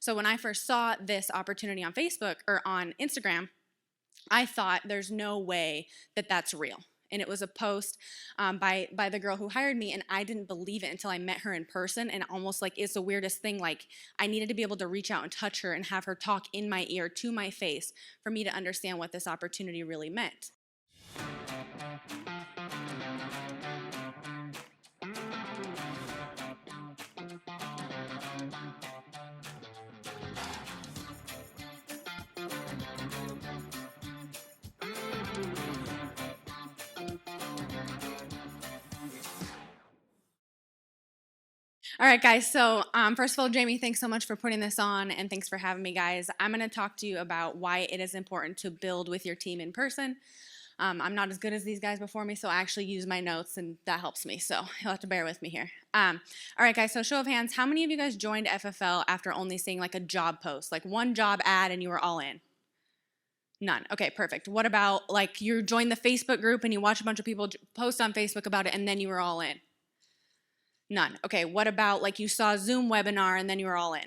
So when I first saw this opportunity on Facebook or on Instagram, I thought there's no way that that's real. And it was a post by the girl who hired me, and I didn't believe it until I met her in person. And almost like it's the weirdest thing. Like I needed to be able to reach out and touch her and have her talk in my ear to my face for me to understand what this opportunity really meant. All right, guys. So, first of all, Jamie, thanks so much for putting this on, and thanks for having me, guys. I'm going to talk to you about why it is important to build with your team in person. I'm not as good as these guys before me, so I actually use my notes, and that helps me. So you'll have to bear with me here. All right, guys. So, show of hands, how many of you guys joined FFL after only seeing like a job post, like one job ad, and you were all in? None. Okay, perfect. What about like you joined the Facebook group and you watch a bunch of people post on Facebook about it, and then you were all in? None. Okay, what about like you saw a Zoom webinar and then you were all in?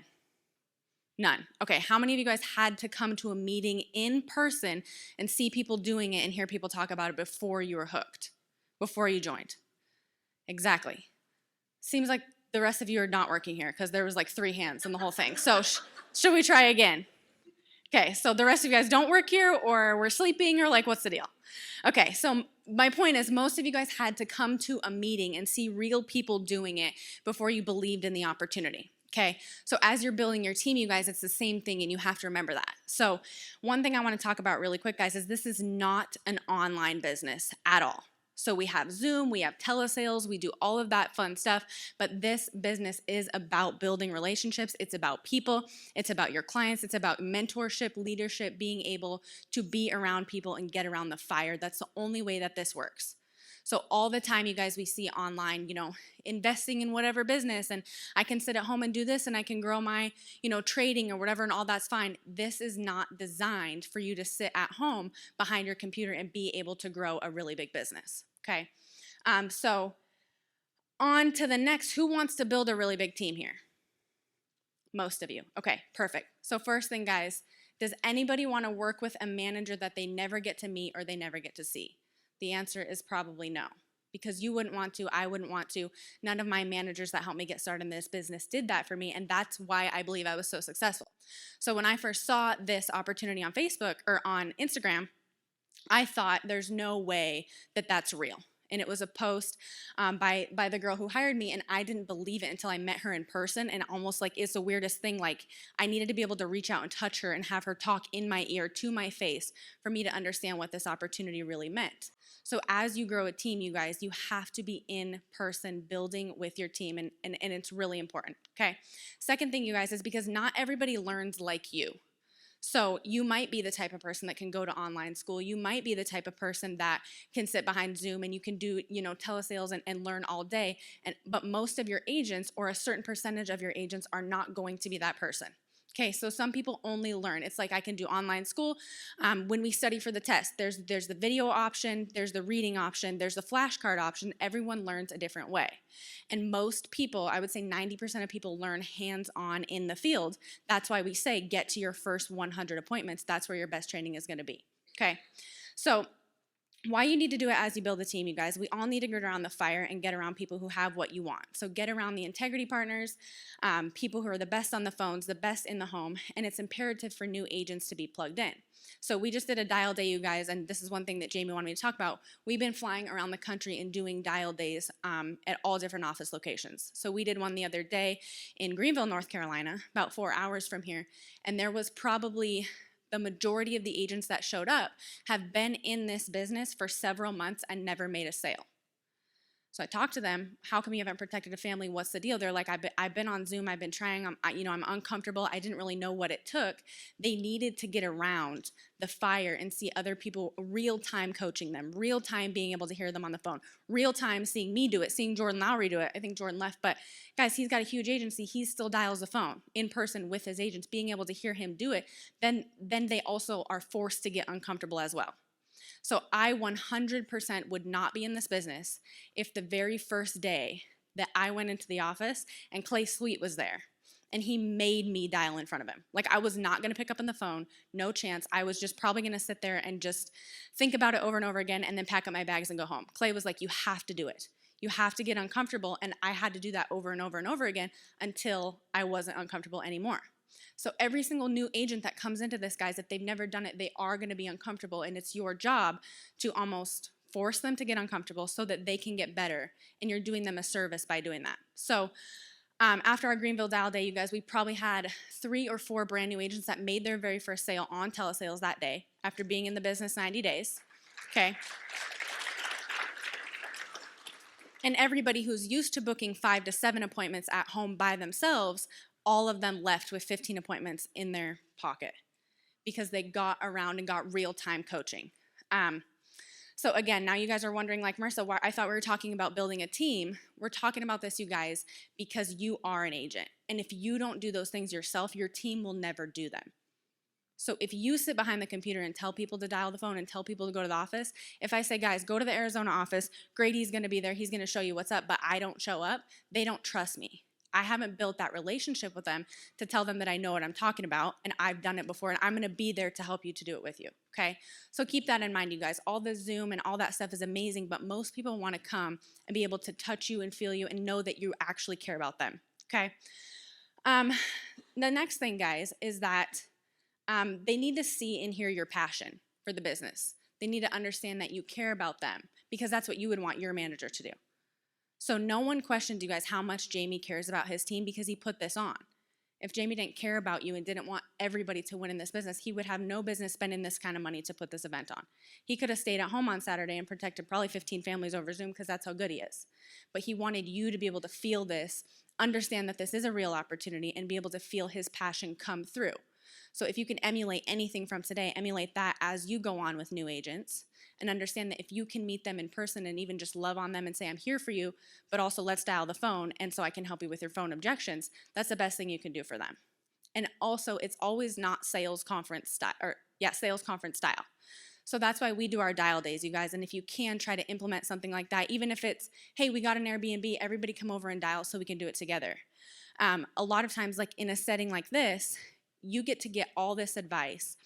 None. Okay, how many of you guys had to come to a meeting in person and see people doing it and hear people talk about it before you were hooked, before you joined? Exactly. Seems like the rest of you are not working here because there was like 3 hands in the whole thing. So should we try again? Okay, so the rest of you guys don't work here, or we're sleeping, or like what's the deal? Okay, so my point is most of you guys had to come to a meeting and see real people doing it before you believed in the opportunity. Okay, so as you're building your team, you guys, it's the same thing, and you have to remember that. So one thing I want to talk about really quick, guys, is this is not an online business at all. So we have Zoom, we have telesales, we do all of that fun stuff, but this business is about building relationships. It's about people. It's about your clients. It's about mentorship, leadership, being able to be around people and get around the fire. That's the only way that this works. So all the time, you guys, we see online, investing in whatever business, and I can sit at home and do this, and I can grow my, trading or whatever, and all that's fine. This is not designed for you to sit at home behind your computer and be able to grow a really big business, okay? So on to the next. Who wants to build a really big team here? Most of you. Okay, perfect. So first thing, guys, does anybody want to work with a manager that they never get to meet or they never get to see? The answer is probably no, because you wouldn't want to, I wouldn't want to. None of my managers that helped me get started in this business did that for me, and that's why I believe I was so successful. So when I first saw this opportunity on Facebook or on Instagram, I thought there's no way that that's real. And it was a post by the girl who hired me, and I didn't believe it until I met her in person. And almost like it's the weirdest thing. Like I needed to be able to reach out and touch her and have her talk in my ear to my face for me to understand what this opportunity really meant. So as you grow a team, you guys, you have to be in person building with your team, and it's really important. Okay. Second thing, you guys, is because not everybody learns like you. So you might be the type of person that can go to online school. You might be the type of person that can sit behind Zoom and you can do, telesales and learn all day. But most of your agents, or a certain percentage of your agents, are not going to be that person. Okay, so some people only learn. It's like I can do online school. When we study for the test, there's the video option, there's the reading option, there's the flashcard option. Everyone learns a different way. And most people, I would say 90% of people, learn hands-on in the field. That's why we say get to your first 100 appointments. That's where your best training is going to be. Okay, so why you need to do it as you build a team, you guys. We all need to get around the fire and get around people who have what you want. So get around the integrity partners, people who are the best on the phones, the best in the home, and it's imperative for new agents to be plugged in. So we just did a dial day, you guys, and this is one thing that Jamie wanted me to talk about. We've been flying around the country and doing dial days at all different office locations. So we did one the other day in Greenville, North Carolina, about 4 hours from here, and there was probably the majority of the agents that showed up have been in this business for several months and never made a sale. So I talked to them, how come you haven't protected a family? What's the deal? They're like, I've been on Zoom, I've been trying, I'm uncomfortable. I didn't really know what it took. They needed to get around the fire and see other people real time coaching them, real time being able to hear them on the phone, real time seeing me do it, seeing Jordan Lowry do it. I think Jordan left, but guys, he's got a huge agency. He still dials the phone in person with his agents, being able to hear him do it. Then they also are forced to get uncomfortable as well. So I 100% would not be in this business if the very first day that I went into the office and Clay Sweet was there, And he made me dial in front of him. Like, I was not going to pick up on the phone, no chance. I was just probably going to sit there and just think about it over and over again and then pack up my bags and go home. Clay was like, you have to do it. You have to get uncomfortable. And I had to do that over and over and over again until I wasn't uncomfortable anymore. So every single new agent that comes into this, guys, if they've never done it, they are going to be uncomfortable. And it's your job to almost force them to get uncomfortable so that they can get better. And you're doing them a service by doing that. So after our Greenville Dial Day, you guys, we probably had 3 or 4 brand new agents that made their very first sale on telesales that day after being in the business 90 days. Okay. And everybody who's used to booking 5 to 7 appointments at home by themselves, all of them left with 15 appointments in their pocket because they got around and got real-time coaching. So again, now you guys are wondering, like, Marissa, why, I thought we were talking about building a team. We're talking about this, you guys, because you are an agent. And if you don't do those things yourself, your team will never do them. So if you sit behind the computer and tell people to dial the phone and tell people to go to the office, if I say, guys, go to the Arizona office, Grady's going to be there, he's going to show you what's up, but I don't show up, they don't trust me. I haven't built that relationship with them to tell them that I know what I'm talking about and I've done it before and I'm going to be there to help you to do it with you, okay? So keep that in mind, you guys. All the Zoom and all that stuff is amazing, but most people want to come and be able to touch you and feel you and know that you actually care about them, okay? The next thing, guys, is that they need to see and hear your passion for the business. They need to understand that you care about them because that's what you would want your manager to do. So no one questioned, you guys, how much Jamie cares about his team because he put this on. If Jamie didn't care about you and didn't want everybody to win in this business, he would have no business spending this kind of money to put this event on. He could have stayed at home on Saturday and protected probably 15 families over Zoom because that's how good he is. But he wanted you to be able to feel this, understand that this is a real opportunity, and be able to feel his passion come through. So if you can emulate anything from today, emulate that as you go on with new agents and understand that if you can meet them in person and even just love on them and say, I'm here for you, but also let's dial the phone and so I can help you with your phone objections, that's the best thing you can do for them. And also, it's always not sales conference style, sales conference style. So that's why we do our dial days, you guys. And if you can try to implement something like that, even if it's, hey, we got an Airbnb, everybody come over and dial so we can do it together. A lot of times, like in a setting like this, you get to get all this advice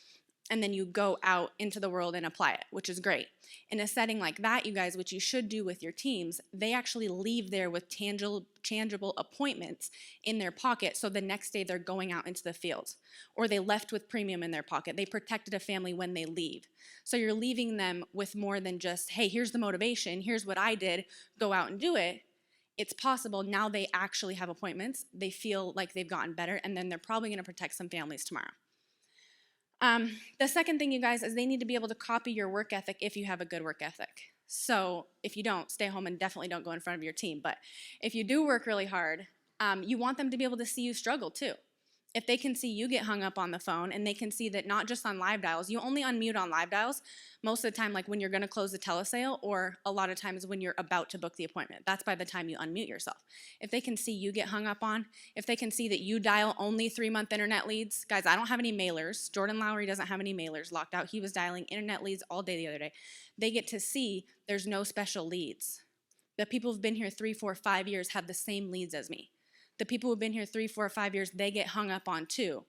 and then you go out into the world and apply it, which is great. In a setting like that, you guys, which you should do with your teams, they actually leave there with tangible appointments in their pocket, so the next day they're going out into the field. Or they left with premium in their pocket. They protected a family when they leave. So you're leaving them with more than just, hey, here's the motivation, here's what I did, go out and do it. It's possible now they actually have appointments, they feel like they've gotten better, and then they're probably going to protect some families tomorrow. The second thing, you guys, is they need to be able to copy your work ethic if you have a good work ethic. So if you don't, stay home and definitely don't go in front of your team. But if you do work really hard, you want them to be able to see you struggle too. If they can see you get hung up on the phone and they can see that not just on live dials, you only unmute on live dials most of the time, like when you're going to close the telesale, or a lot of times when you're about to book the appointment. That's by the time you unmute yourself. If they can see you get hung up on, if they can see that you dial only 3-month internet leads, guys, I don't have any mailers. Jordan Lowry doesn't have any mailers locked out. He was dialing internet leads all day the other day. They get to see there's no special leads. The people who've been here 3, 4, 5 years have the same leads as me. The people who've been here 3, 4, 5 years, they get hung up on too.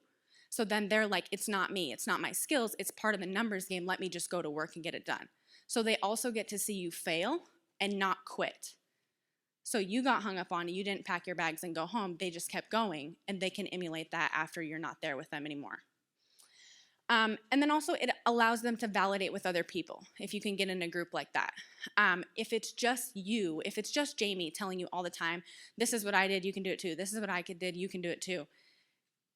So then they're like, it's not me, it's not my skills, it's part of the numbers game, let me just go to work and get it done. So they also get to see you fail and not quit. So you got hung up on, you didn't pack your bags and go home, they just kept going, and they can emulate that after you're not there with them anymore. And then also it allows them to validate with other people if you can get in a group like that. If it's just you, if it's just Jamie telling you all the time, this is what I did, you can do it too, this is what I did, you can do it too,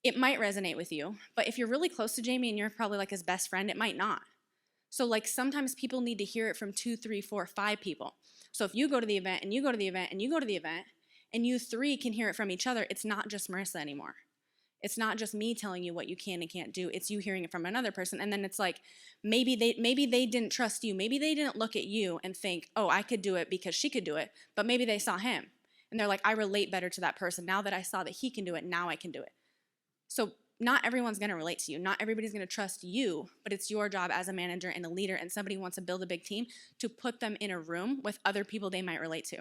it might resonate with you. But if you're really close to Jamie and you're probably like his best friend, it might not. So like sometimes people need to hear it from 2, 3, 4, 5 people. So if you go to the event and you go to the event and you go to the event and you 3 can hear it from each other, it's not just Marissa anymore. It's not just me telling you what you can and can't do. It's you hearing it from another person. And then it's like, maybe they didn't trust you. Maybe they didn't look at you and think, oh, I could do it because she could do it. But maybe they saw him. And they're like, I relate better to that person. Now that I saw that he can do it, now I can do it. So not everyone's going to relate to you. Not everybody's going to trust you. But it's your job as a manager and a leader and somebody who wants to build a big team to put them in a room with other people they might relate to.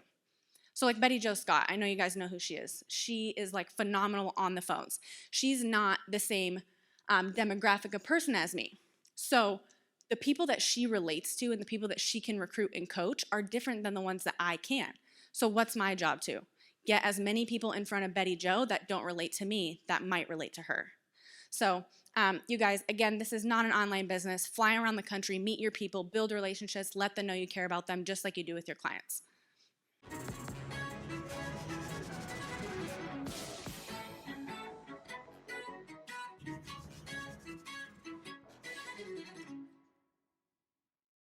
So like Betty Jo Scott, I know you guys know who she is. She is like phenomenal on the phones. She's not the same demographic of person as me. So the people that she relates to and the people that she can recruit and coach are different than the ones that I can. So what's my job to? Get as many people in front of Betty Jo that don't relate to me that might relate to her. So you guys, again, this is not an online business. Fly around the country, meet your people, build relationships, let them know you care about them just like you do with your clients.